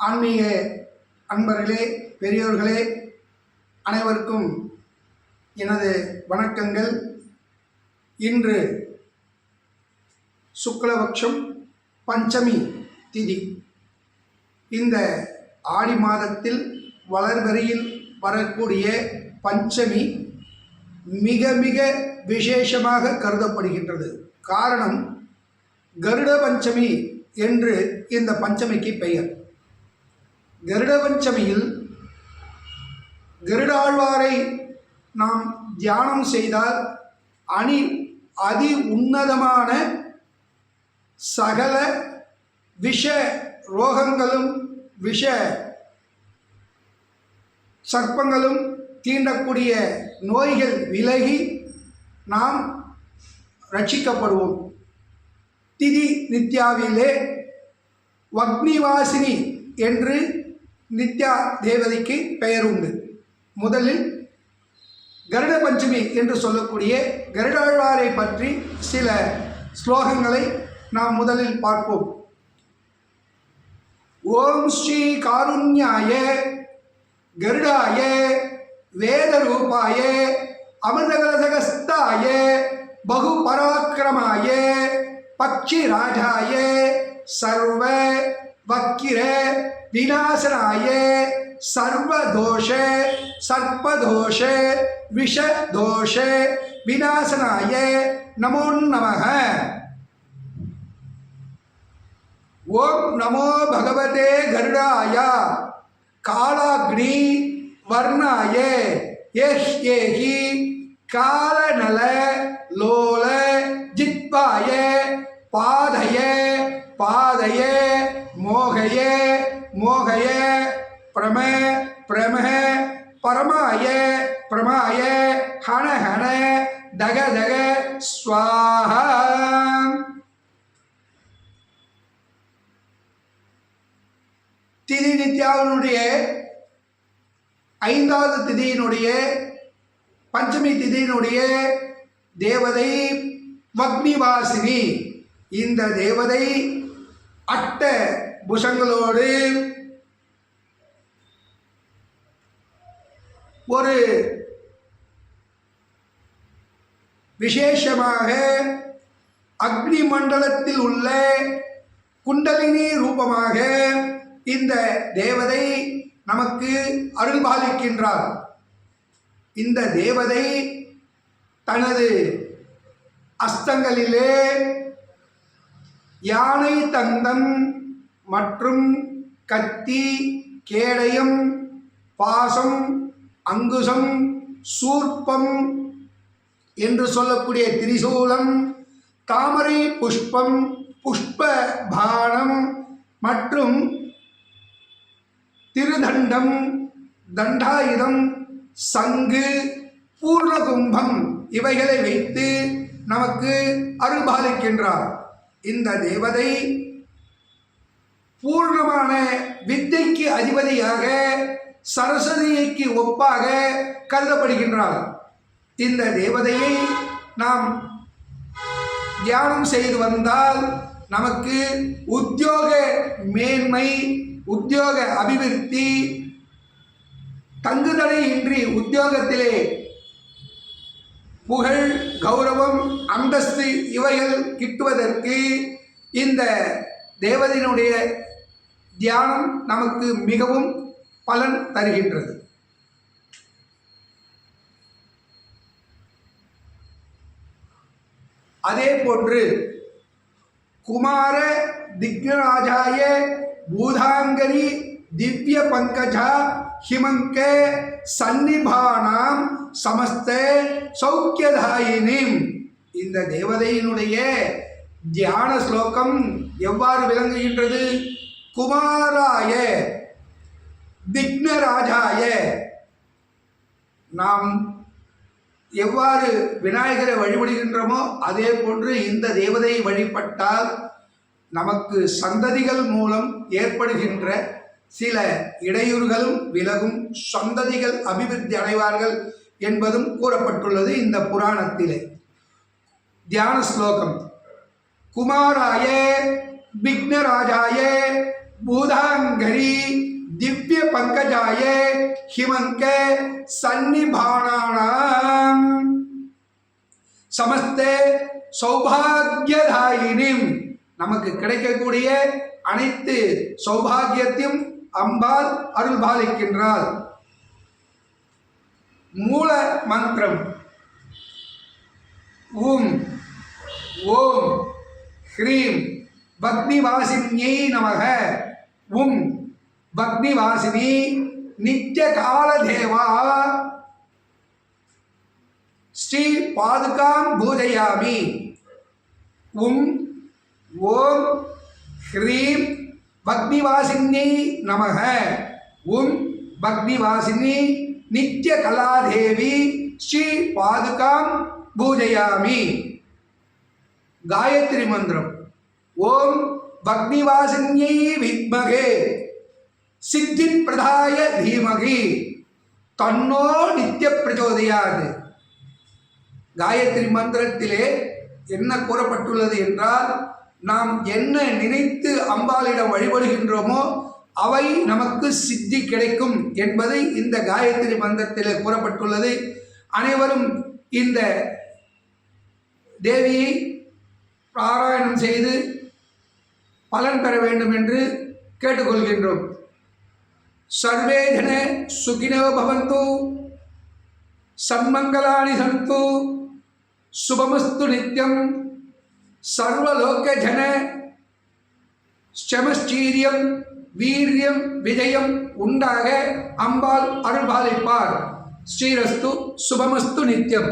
ஆன்மீக அன்பர்களே, பெரியோர்களே, அனைவருக்கும் எனது வணக்கங்கள். இன்று சுக்லபக்ஷம் பஞ்சமி திதி. இந்த ஆடி மாதத்தில் வளர்வரையில் வரக்கூடிய பஞ்சமி மிக மிக விசேஷமாக கருதப்படுகின்றது. காரணம், கருட பஞ்சமி என்று இந்த பஞ்சமிக்கு பெயர். கருட பஞ்சமியில் கருடாழ்வாரை நாம் தியானம் செய்தால் அதி உன்னதமான சகல விஷ ரோகங்களும் விஷ சர்ப்பங்களும் தீண்டக்கூடிய நோய்கள் விலகி நாம் ரட்சிக்கப்படுவோம். திதி நித்யாவிலே வக்னிவாசினி என்று நித்யா தேவதைக்கு பெயர் உண்டு. முதலில் கருட பஞ்சமி என்று சொல்லக்கூடிய கருடாழ்வாரை பற்றி சில ஸ்லோகங்களை நாம் முதலில் பார்ப்போம். ஓம் ஸ்ரீ காருண்யாய கருடாய வேதரூபாய அமிர்தகலசகஸ்தாய பகுபராக்கிரமாய பக்ஷிராஜாய சர்வ வக்கிர விநாசனாய சர்வதோஷ சர்ப்பதோஷ விஷதோஷ விநாசனாய நமோ நமः. ஓம் நமோ பகவதே கருடாய காலாக்னி வர்ணாய ஏஹி காலநல லோல ஜித்வாய பாதய பாதய மோகய மோகய பிரம பிரம பரமாய பிரமாய ஹன ஹன தக தக ஸ்வாஹா. திதி நித்யாவினுடைய 5வது திதியினுடைய பஞ்சமி திதியினுடைய தேவதை வக்னிவாசினி. இந்த தேவதை அட்ட புஷங்களோடு ஒரு விசேஷமாக அக்னி மண்டலத்தில் உள்ள குண்டலினி ரூபமாக இந்த தேவதை நமக்கு அருள்பாலிக்கின்றார். இந்த தேவதை தனது அஸ்தங்களிலே யானை தந்தம் மற்றும் கத்தி, கேடயம், பாசம், அங்குசம், சூர்ப்பம் என்று சொல்லக்கூடிய திரிசூலம், தாமரை புஷ்பம், புஷ்ப பானம் மற்றும் திருதண்டம், தண்டாயுதம், சங்கு, பூர்ணகும்பம் இவைகளை வைத்து நமக்கு அருள்பாலிக்கின்றார். இந்த தேவதை பூர்ணமான வித்தைக்கு அதிபதியாக சரஸ்வதிக்கு ஒப்பாக கருதப்படுகின்றார். இந்த தேவதையை நாம் தியானம் செய்து வந்தால் நமக்கு உத்தியோக மேன்மை, உத்தியோக அபிவிருத்தி, தங்குதடை இன்றி உத்தியோகத்திலே புகழ், கௌரவம், அந்தஸ்து இவைகள் கிட்டுவதற்கு இந்த தேவதையினுடைய தியானம் நமக்கு மிகவும் பலன் தருகின்றது. அதே போன்று குமார திக்ராஜாய பூதாங்கரி திவ்ய பங்கஜா ஹிமங்க சன்னிபானாம் சமஸ்த சௌக்கியதாயினிம். இந்த தேவதையினுடைய தியான ஸ்லோகம் எவ்வாறு விளங்குகின்றது? குமாராய திக்னராஜாய. நாம் எவ்வாறு விநாயகரை வழிபடுகின்றோமோ அதே போன்று இந்த தேவதையை வழிபட்டால் நமக்கு சந்ததிகள் மூலம் ஏற்படுகின்ற சில இடையூறுகளும் விலகும், சந்ததிகள் அபிவிருத்தி அடைவார்கள் என்பதும் கூறப்பட்டுள்ளது இந்த புராணத்திலே. தியான ஸ்லோகம் குமாராய விக்னராஜாய பூதாங்கரி திவ்ய பங்கஜாய ஹிமங்க சன்னிபானானாம் சமஸ்தே சௌபாகியதாயினிம் நமக்கு கிடைக்கக்கூடிய அனைத்து சௌபாகியத்தையும் அம்பாள் அருள் பாலிக்கின்றாள். மூல மந்திரம் ஓம் ஓம் ஹ்ரீம் பக்னிவாசின்யை நமக. உம் பக்னிவாசினி நித்ய கால தேவா ஸ்ரீ பாதுகாம் பூஜயாமி. உம் ஓம் ஹ்ரீம் பக்னிவாசின்யை நமக. உம் பக்னிவாசினி நித்ய கலாதேவி ஸ்ரீ பாதுகாம் பூஜயாமி. காயத்ரி மந்திரம் ஓம் பக்னிவாசின்யை வித்மகே சித்தி பிரதாய தீமகி தன்னோ நித்ய பிரச்சோதயாது. காயத்ரி மந்திரத்திலே என்ன கூறப்பட்டுள்ளது என்றால், நாம் என்ன நினைத்து அம்பாளிடம் வழிபடுகின்றோமோ அவை நமக்கு சித்தி கிடைக்கும் என்பது இந்த காயத்ரி மந்திரத்திலே கூறப்பட்டுள்ளது. அனைவரும் இந்த தேவியை பாராயணம் செய்து பலன் பெற வேண்டும் என்று கேட்டுக்கொள்கின்றோம். சர்வே ஜன சுகினோ பவந்து, சன்மங்களானி சந்து, சுபமஸ்து நித்யம், சர்வலோக ஜன ஸ்சமஸ்டீரியம் வீரியம் விஜயம் உண்டாக அம்பாள் அருள்பாலிப்பார். ஸ்ரீரஸ்து சுபமஸ்து நித்யம்.